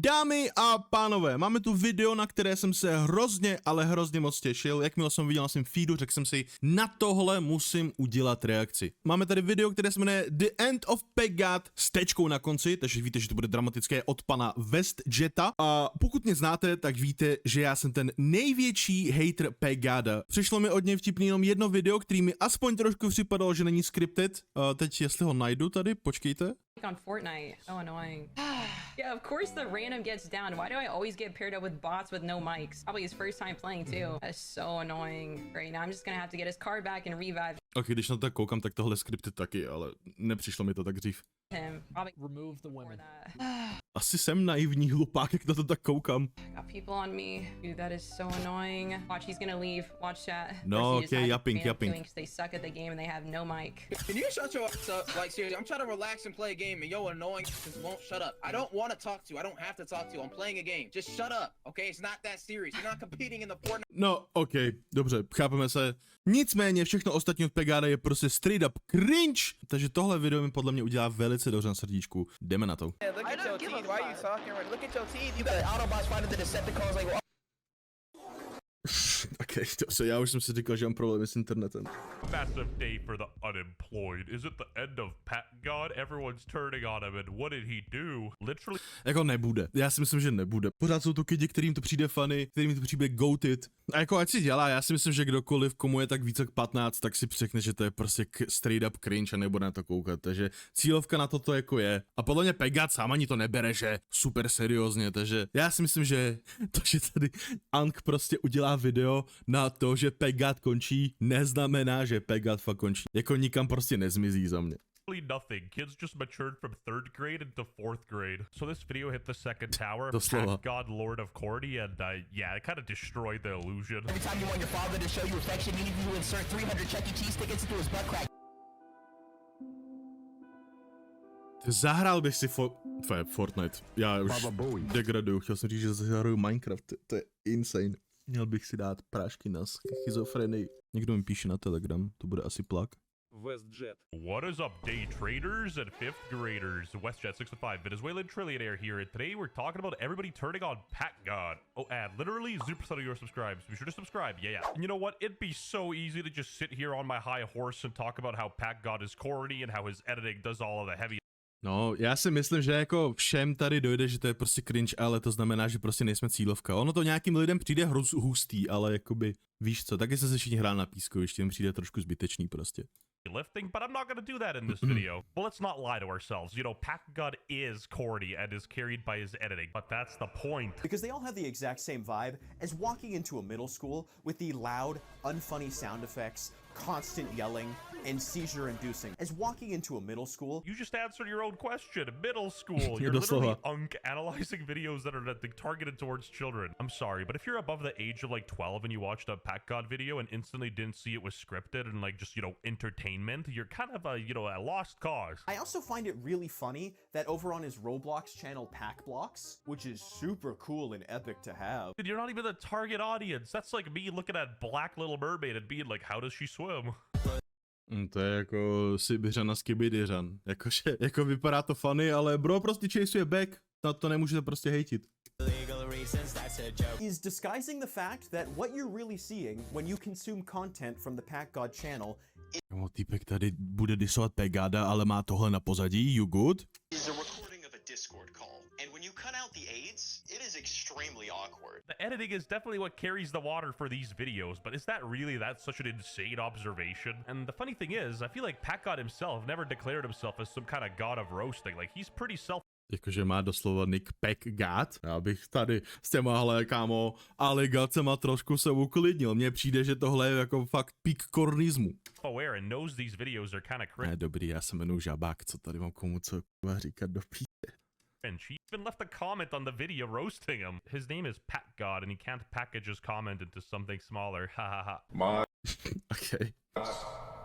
Dámy a pánové, máme tu video, na které jsem se hrozně, ale hrozně moc těšil. Jakmile jsem viděl na svém feedu, řekl jsem si, na tohle musím udělat reakci. Máme tady video, které se jmenuje The End of PackGod s tečkou na konci, takže víte, že to bude dramatické od pana WestJeta. A pokud mě znáte, tak víte, že já jsem ten největší hater PackGoda. Přišlo mi od něj vtipný jenom jedno video, který mi aspoň trošku připadalo, že není scripted. Teď jestli ho najdu tady, počkejte. On Fortnite. Oh, annoying. Yeah, of course the random gets down. Why do I always get paired up with bots with no mics? Probably his first time playing too. That's so annoying. Right now I'm just gonna have to get his card back and revive Ok, když na to tak koukám, tak tohle scripted taky, ale nepřišlo mi to tak dřív. him. Probably Remove the for women. that. Asi jsem naivní hlupák, jak na to tak koukám. Got people on me. Dude, that is so annoying. Watch, he's gonna leave. Watch chat. No, First he just okay, had yapping, to ban yapping. queuing 'cause they suck at the game and they have no mic. Can you shut your ass up? Like, seriously, I'm trying to relax and play a game, and yo, annoying just won't shut up. I don't want to talk to you. I don't have to talk to you. I'm playing a game. Just shut up, okay? It's not that serious. You're not competing in the Fortnite. No, ok, dobře, chápeme se. Nicméně všechno ostatní od PackGoda je prostě straight up cringe, takže tohle video mi podle mě udělá velice dobře na srdíčku. Jdeme na to. Yeah, look at your teeth. Why are you talking right? Look at your teeth. You got Autobots fighting the Decepticons like. Ok, to já už jsem si říkal, že mám problémy s internetem. Massive day for the unemployed. Is it the end of PackGod? Everyone's turning on him, and what did he do? Literally. Jako nebude. Já si myslím, že nebude. Pořád jsou to kidi, kterým to přijde funny, kterým to přijde goated. A jako ať si dělá, já si myslím, že kdokoliv, komu je tak více jak 15, tak si řekne, že to je prostě straight up cringe a nebude na to koukat. Takže cílovka na toto jako je. A podle mě PackGod sám ani to nebere, že super seriózně, takže já si myslím, že to, že tady Ank prostě udělá video na to, že PackGod končí, neznamená, že PackGod fakt končí. Jako nikam prostě nezmizí za mě. Nothing. Kids just matured from 3rd grade into 4th grade. So this video hit the second tower. Doslova. PackGod, Lord of Cordy, and yeah, it kind of destroyed the illusion. Every time you want your father to show you affection, you need to insert 300 Chuck E. Cheese tickets into his butt crack. Zahrál bych si Fortnite. Já už degraduju, chtěl jsem říct, že zahraju Minecraft, to je insane. Měl bych si dát prášky na schizofrenii. Někdo mi píše na Telegram, to bude asi plak. WestJet. What is up, day traders and 5th graders? WestJet65, Venezuelan trillionaire here, and today we're talking about everybody turning on PackGod. Oh, and literally 0% of your subscribes. Be sure to subscribe, yeah. And you know what? It'd be so easy to just sit here on my high horse and talk about how PackGod is corny and how his editing does all of the heavy. No, já si myslím, že jako všem tady dojde, že to je prostě cringe, ale to znamená, že prostě nejsme cílovka. Ono to nějakým lidem přijde hustý, ale jakoby, víš co, taky se všichni hrál na pískovišti, jim přijde trošku zbytečný prostě. Lifting, but I'm not going to do that in this video. But let's not lie to ourselves. You know, PackGod is corny and is carried by his editing, but that's the point. Because they all have the exact same vibe as walking into a middle school with the loud, unfunny sound effects, constant yelling, and seizure-inducing. As walking into a middle school. You just answered your own question. Middle school. You're literally analyzing videos that are targeted towards children. I'm sorry, but if you're above the age of like 12 and you watched a PackGod video and instantly didn't see it was scripted and like just, you know, entertainment, you're kind of a, you know, a lost cause. I also find it really funny that over on his Roblox channel PackBlocks, which is super cool and epic to have. Dude, you're not even the target audience. That's like me looking at Black Little Mermaid and being like, how does she swim? To je jako Sibiřan a Skibidiřan. Jakože, jako vypadá to funny, ale bro prostě chaseuje back. Na to nemůžete prostě hejtit. Is disguising the fact that what you're really seeing when you consume content from the PackGod channel. Týpek tady bude disovat PackGoda, ale má tohle na pozadí, you good? Discord call, and when you cut out the aids, it is extremely awkward. The editing is definitely what carries the water for these videos, but is that really such an insane observation? And the funny thing is, I feel like PackGod himself never declared himself as some kind of god of roasting. Like, he's pretty Jakože má doslova nick PackGod. Já bych tady s těmahle, kámo, aligacema trošku se uklidnil. Mně přijde, že tohle je jako fakt peak kornismu. aware and knows these videos are kind of cringe. Ne, dobrý, já se jmenuji Žabák, co tady mám komu co říkat do píče. He even left a comment on the video roasting him. His name is PackGod, and he can't package his comment into something smaller. Ha ha ha. Okay.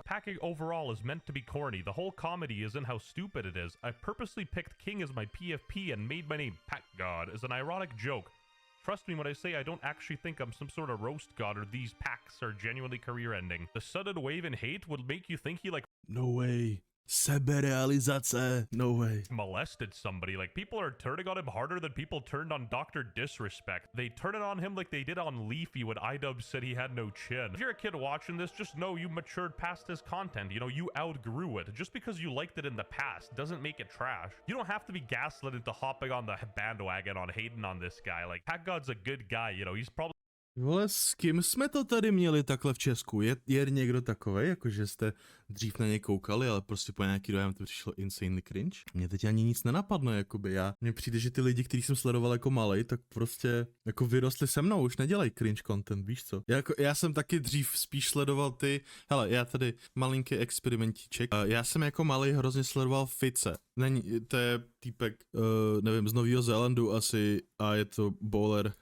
Packing overall is meant to be corny. The whole comedy is in how stupid it is. I purposely picked King as my PFP and made my name PackGod as an ironic joke. Trust me when I say I don't actually think I'm some sort of roast god or these packs are genuinely career ending. The sudden wave in hate would make you think he like— No way. Seberealizace. No way. molested somebody. Like, people are turning on him harder than people turned on Dr. Disrespect. They turn it on him like they did on Leafy when iDub said he had no chin. If you're a kid watching this, just know you matured past his content. You know, you outgrew it. Just because you liked it in the past doesn't make it trash. You don't have to be gaslit into hopping on the bandwagon on hating on this guy. Like, PackGod's a good guy, you know, he's probably Vole, s kým jsme to tady měli takhle v Česku? Je někdo takovej, jakože jste dřív na něj koukali, ale prostě po nějaký dojem to přišlo insanely cringe? Mně teď ani nic nenapadne, jakoby mně přijde, že ty lidi, který jsem sledoval jako malej, tak prostě jako vyrostli se mnou, už nedělají cringe content, víš co? Já jsem taky dřív spíš sledoval hele, já tady malinký experimentíček, já jsem jako malej hrozně sledoval Fice. To je týpek, nevím, z Nového Zélandu asi a je to bowler.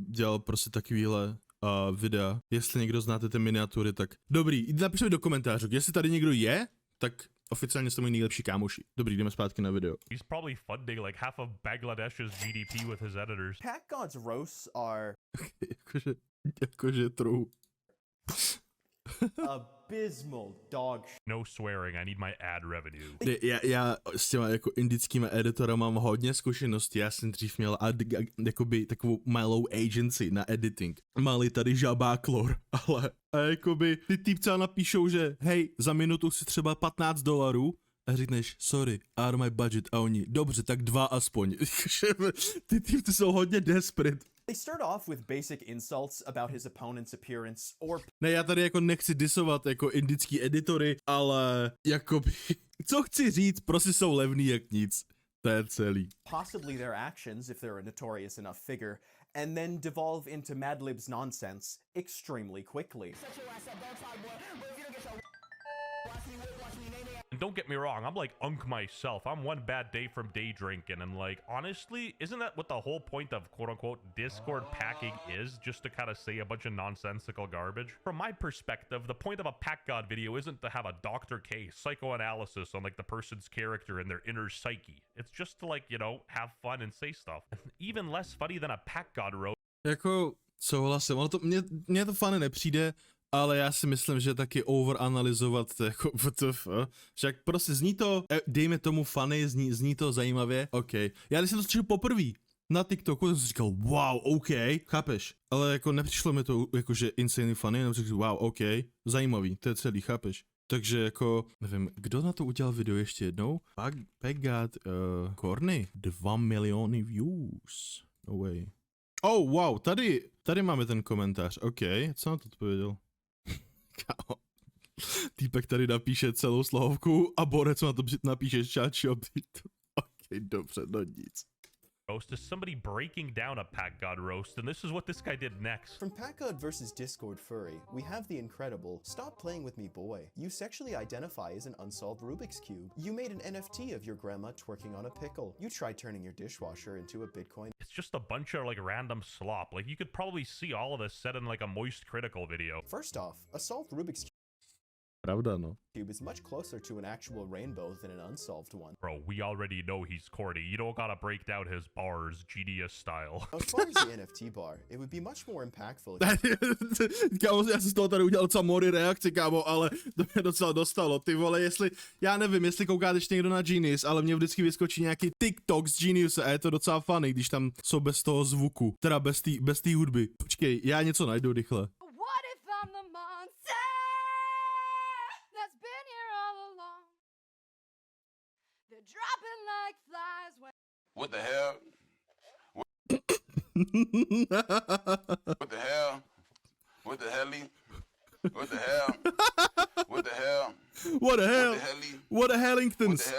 Dělal prostě takovýhle videa. Jestli někdo znáte ty miniatury, tak dobrý, napište mi do komentářů, jestli tady někdo je, tak oficiálně jste moji nejlepší kámoši. Dobrý, jdeme zpátky na video. he's probably funding like half of Bangladesh's GDP with his editors. PackGod's roasts are jakože true. abysmal dog shit. No swearing, I need my ad revenue. Já s těma jako indickýma editorama mám hodně zkušeností. Já jsem dřív měl jakoby takovou malou agency na editing. Malý tady žabáklor, ale a jakoby ty týpce napíšou, že hej, za minutu si třeba $15 a řekneš, sorry, out of my budget a oni, dobře, tak 2 aspoň. Ty týpci jsou hodně desperate. They start off with basic insults about his opponent's appearance or Ne, já tady jako nechci disovat jako indický editory, ale jakoby, co chci říct, prostě jsou levný jak nic. To je celý. possibly their actions if they're a notorious enough figure, and then devolve into Mad Lib's nonsense extremely quickly. And don't get me wrong, I'm like Unk myself. I'm one bad day from day drinking, and like, honestly, isn't that what the whole point of quote-unquote Discord packing is? Just to kind of say a bunch of nonsensical garbage? From my perspective, the point of a PackGod video isn't to have a Dr. K psychoanalysis on like the person's character and their inner psyche. It's just to like, you know, have fun and say stuff. Even less funny than a PackGod roast. Jako, souhlasím, ono to, mně to fany nepřijde, ale já si myslím, že taky overanalyzovat to jako WTF. Však prostě zní to, dejme tomu funny, zní to zajímavě, OK. Já když jsem to slyšel poprvé na TikToku, jsem si říkal, wow, OK, chápeš? Ale jako nepřišlo mi to jakože insanely funny, jenom říkal, wow, OK, zajímavý, to je celý, chápeš? Takže jako, nevím, kdo na to udělal video ještě jednou? PackGod, Corny, 2 miliony views, no way. Oh, wow, tady máme ten komentář, OK, co na to odpověděl? Kámo. Týpek tady napíše celou slohovku a Borec na to napíše čáčo. OK, dobře, no nic. Roast is somebody breaking down a PackGod roast, and this is what this guy did next. From PackGod versus Discord Furry, we have the incredible Stop Playing With Me Boy. You sexually identify as an unsolved Rubik's Cube. You made an NFT of your grandma twerking on a pickle. You tried turning your dishwasher into a Bitcoin. It's just a bunch of like random slop. Like, you could probably see all of this said in like a Moist Critical video. First off, a solved Rubik's Pravda, no. Cube is much closer to an actual rainbow than an unsolved one. Bro, we already know he's corny. You don't gotta break down his bars, GDS style. As far as the NFT bar, it would be much more impactful if Kámo, já jsem z toho tady udělal docela mory reakci, kámo, ale to mě docela dostalo. Ty vole, já nevím, jestli koukáte ještě někdo na Genius, ale mě vždycky vyskočí nějaký TikTok z Geniuse a je to docela funny, když tam jsou bez toho zvuku, teda bez té hudby. Počkej, já něco najdu rychle. What if I'm the monster that's been here all along? They're dropping like flies when What the hell? What the hell? What the hell? What the hell? What the hell? What the hell? What the Hellingtons?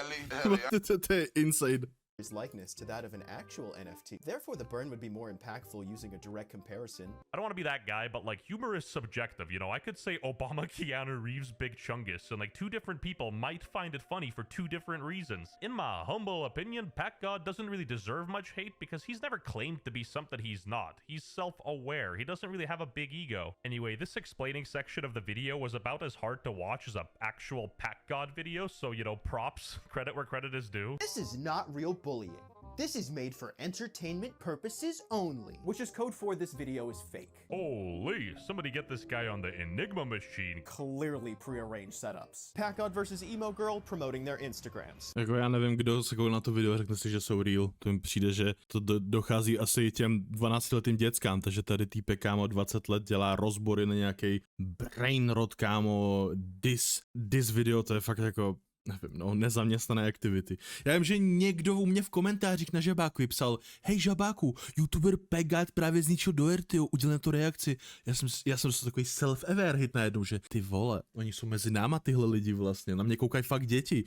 What the hell? To je insane. his likeness to that of an actual NFT. Therefore, the burn would be more impactful using a direct comparison. I don't want to be that guy, but like, humor is subjective, you know? I could say Obama, Keanu Reeves, Big Chungus, and like two different people might find it funny for two different reasons. In my humble opinion, PackGod doesn't really deserve much hate because he's never claimed to be something he's not. He's self-aware. He doesn't really have a big ego. Anyway, this explaining section of the video was about as hard to watch as an actual PackGod video, so, you know, props, credit where credit is due. This is not real bullying. This is made for entertainment purposes only. Which is code for this video is fake. Holy, somebody get this guy on the Enigma machine. Clearly prearranged setups. PackGod versus Emo Girl promoting their Instagrams. Jako já nevím, kdo se koukal na to video a řekne si, že jsou real. To mi přijde, že to dochází asi těm 12letým dětskám, takže tady týpek kámo 20 let dělá rozbory na nějaký brain rot kámo dis video, to je fakt jako nevím, no, nezaměstnané aktivity. Já vím, že někdo u mě v komentářích na Žabáku psal, hej Žabáku, youtuber PackGod právě zničil Dohertyho, udělal na to reakci. Já jsem dostal takový self-aware hit najednou, že ty vole, oni jsou mezi náma tyhle lidi vlastně, na mě koukají fakt děti.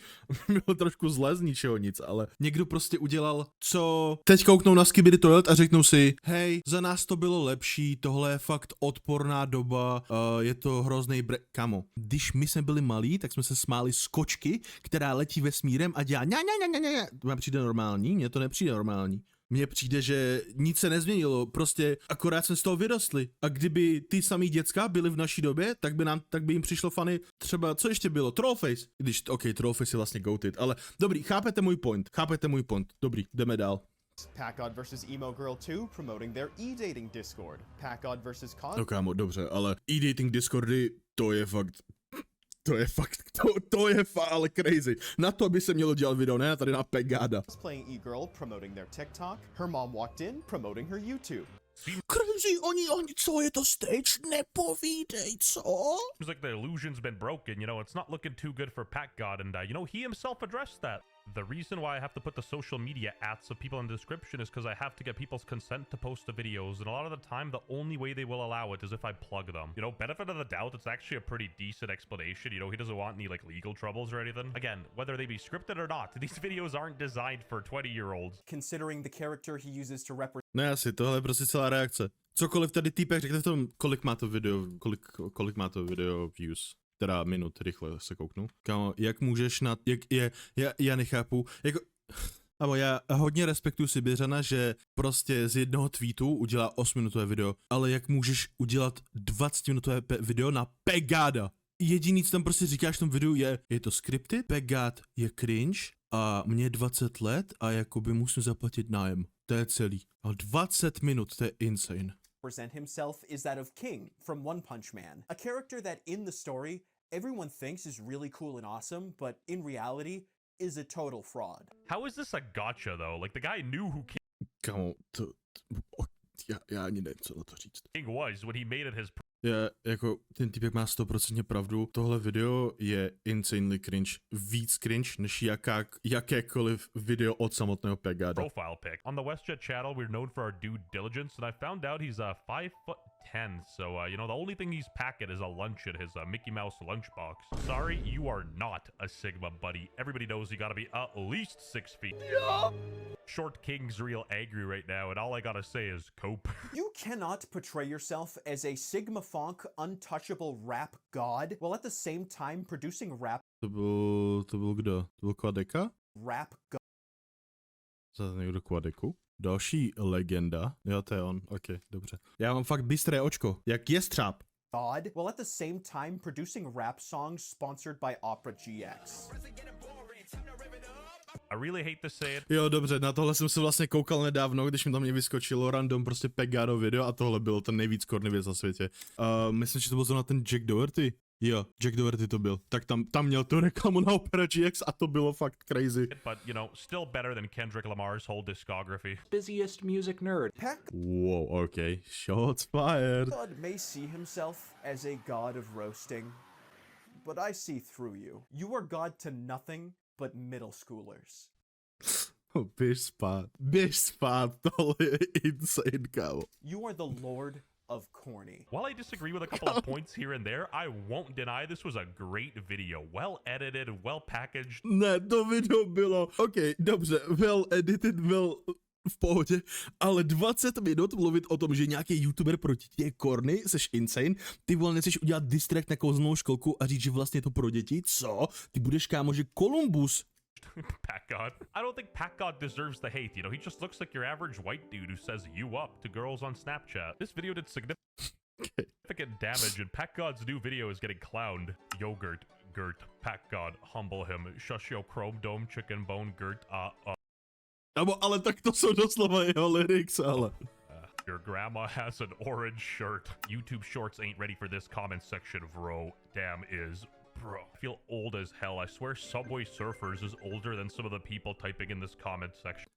Bylo trošku zlé z ničeho nic, ale někdo prostě udělal, co teď kouknou na Skibidi Toilet a řeknou si, hej, za nás to bylo lepší, tohle je fakt odporná doba, je to hrozný kamo. Když my jsme byli malí, tak jsme se smáli z kočky, která letí vesmírem a dělá ňa. To vám přijde normální? Mně to nepřijde normální. Mně přijde, že nic se nezměnilo, prostě akorát jsme z toho vyrostli. A kdyby ty samý děcka byly v naší době, tak by jim přišlo fany třeba, co ještě bylo? Trollface. Když, Trollface je vlastně goated, ale dobrý, chápete můj point. Dobrý, jdeme dál. PackGod versus Emo Girl 2 promoting their e-dating Discord. PackGod versus Con... No kámo, dobře, ale e-dating Discordy, to je fakt ale crazy. Na to by se mělo dělat video, ne tady na PackGoda. Playing e-girl promoting their TikTok. Her mom walked in promoting her YouTube. Crazy, oni, co je to stage? Nepovídej, co? Seems like the illusion's been broken, you know, it's not looking too good for PackGod, and you know, he himself addressed that. The reason why I have to put the social media ats of people in the description is because I have to get people's consent to post the videos, and a lot of the time, the only way they will allow it is if I plug them. You know, benefit of the doubt, it's actually a pretty decent explanation. You know, he doesn't want any, like, legal troubles or anything. Again, whether they be scripted or not, these videos aren't designed for 20-year-olds. Considering the character he uses to represent... Ne, asi, tohle je prostě celá reakce. Cokoliv tady týpek řekne v tom, kolik má to video views. Teda minut, rychle se kouknu. Kámo, jak můžeš já nechápu, jako... Amo, já hodně respektuju Sibiřana, že prostě z jednoho tweetu udělá 8minutové video, ale jak můžeš udělat 20minutové video na PackGoda? Jediný, co tam prostě říkáš v tom videu je to scripted, PackGod je cringe a mě 20 let a jakoby musím zaplatit nájem. To je celý. A 20 minut, to je insane. Present himself is that of King from One Punch Man, a character that in the story everyone thinks is really cool and awesome, but in reality is a total fraud. How is this a gotcha, though? Like, the guy knew who Kámo, já ani nevím, co na to říct. King was when he made it his... Jako, ten týpek má 100% pravdu. Tohle video je insanely cringe. Víc cringe, než jakékoliv video od samotného PackGoda. Profile pic. On the WestJet channel, we're known for our due diligence, and I found out he's 5'10", so, you know, the only thing he's packing is a lunch in his Mickey Mouse lunchbox. Sorry, you are not a Sigma, buddy. Everybody knows you gotta be at least 6 feet. Yeah. Short King's real angry right now, and all I gotta say is cope. You cannot portray yourself as a Sigma Fonk, untouchable rap god, while at the same time producing rap... To byl kdo? To byl Quadeka? Rap god. Zase někdo Quadeku? Další legenda. Jo, to je on. Ok, dobře. Já mám fakt bystré očko. Jak jestřáb. God, while at the same time producing rap songs sponsored by Opera GX. I really hate to say it. Jo, dobře, na tohle jsem se vlastně koukal nedávno, když mi tam mě vyskočilo random prostě PackGodo video a tohle bylo ten nejvíc korny věc na světě. Myslím, že to byl zrovna ten Jack Doherty. Jo, Jack Doherty to byl. Tak tam měl tu reklamu na Opera GX a to bylo fakt crazy. But, you know, still better than Kendrick Lamar's whole discography. Busiest music nerd. Wow, okay. Shots fired. God may see himself as a god of roasting, but I see through you. You are god to nothing but middle schoolers. Běž spát, tohle je insane, kámo. You are the lord of corny. While I disagree with a couple of points here and there, I won't deny this was a great video. Well edited, well packaged. Ne, to video bylo, dobře, well edited, well v pohodě, ale 20 minut mluvit o tom, že nějaký youtuber pro děti je corny, seš insane, ty vole nechceš udělat distract na kouzelnou školku a říct, že vlastně je to pro děti, co? Ty budeš kámo, že Columbus. PackGod. I don't think PackGod deserves the hate, you know, he just looks like your average white dude who says you up to girls on Snapchat. This video did significant damage, and PackGod's new video is getting clowned. Yogurt, Gert, PackGod, humble him, shush yo chrome dome, chicken bone, Gert, Ale tak to jsou doslova jeho lyrics, ale. Your grandma has an orange shirt. YouTube Shorts ain't ready for this comment section, bro. Damn is. Bro, I feel old as hell. I swear Subway Surfers is older than some of the people typing in this comment section.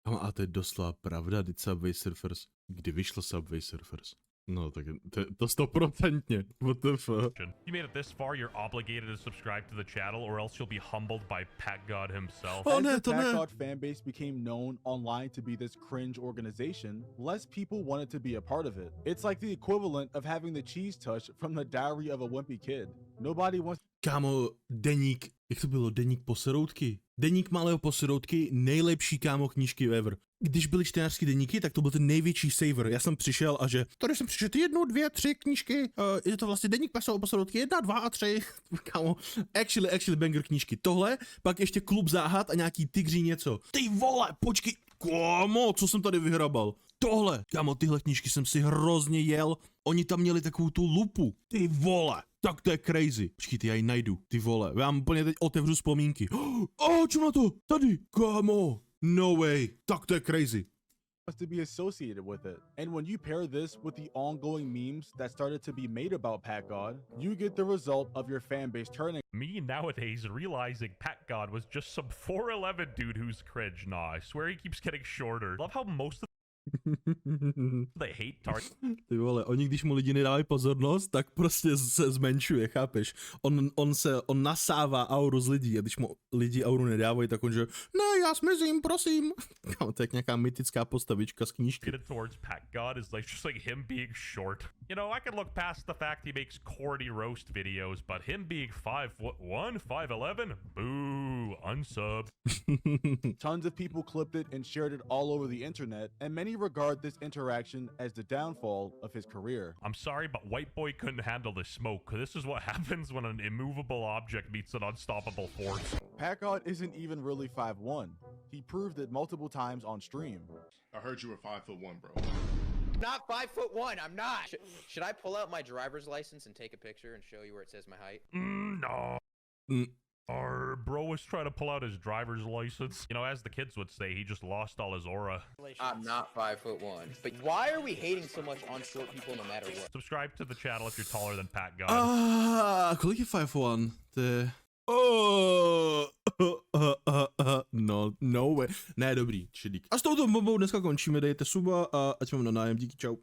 A to je doslova pravda, teď Subway Surfers. Kdy vyšlo Subway Surfers? No, tak to 100%. What the fuck? If you made it this far, you're obligated to subscribe to the channel, or else you'll be humbled by PackGod himself. Oh, As ne, the to ne. PackGod fanbase became known online to be this cringe organization, less people wanted to be a part of it. It's like the equivalent of having the cheese touch from the Diary of a Wimpy Kid. Nobody wants. Kámo, deník, jak to bylo, deník poseroutky? Deník malého poseroutky, nejlepší kámo knížky ever. Když byly čtenářský deníky, tak to byl ten největší saver. Já jsem přišel a že, tady jsem přišel 1, 2, 3 knížky, je to vlastně deník poseroutky 1, 2 a 3. Kámo, actually banger knížky. Tohle, pak ještě klub záhad a nějaký tygří něco. Ty vole, počkej, kámo, co jsem tady vyhrabal? Tohle, kámo, tyhle knížky jsem si hrozně jel. Oni tam měli takovou tu lupu. Ty vole, tak to je crazy. Počkejte, já ji najdu, ty vole. Já vám úplně teď otevřu vzpomínky. Čo na to? Tady, kámo. No way, tak to je crazy. To be associated with it. And when you pair this with the ongoing memes that started to be made about PackGod, you get the result of your fanbase turning Me nowadays realizing PackGod was just some 4'11" dude who's cringe. Nah, I swear he keeps getting shorter. Love how most of the hate target. Ty vole, oni když mu lidi nedávají pozornost, tak prostě se zmenšuje, chápeš? On nasává auru z lidí a když mu lidi auru nedávají, tak on že ne, já smizím, prosím. Kámo, to je jak nějaká mytická postavička z knížky. Towards PackGod is like just like him being short. You know, I can look past the fact he makes corny roast videos, but him being 5'1", 5'11", boo, unsub. Tons of people clipped it and shared it all over the internet, and many regard this interaction as the downfall of his career. I'm sorry, but White Boy couldn't handle the smoke. This is what happens when an immovable object meets an unstoppable force. PackGod isn't even really 5'1". He proved it multiple times on stream. I heard you were 5'1", bro. Not 5'1". I'm not. Should I pull out my driver's license and take a picture and show you where it says my height? No. Our bro was trying to pull out his driver's license. You know, as the kids would say, he just lost all his aura. I'm not 5'1". But why are we hating so much on short people no matter what? Subscribe to the channel if you're taller than PackGod. Kolik je 5'1"? To je... No way. Ne, dobrý, čilík. A s touto bombou dneska končíme, dejte suba a ať vám na nájem, díky, čau.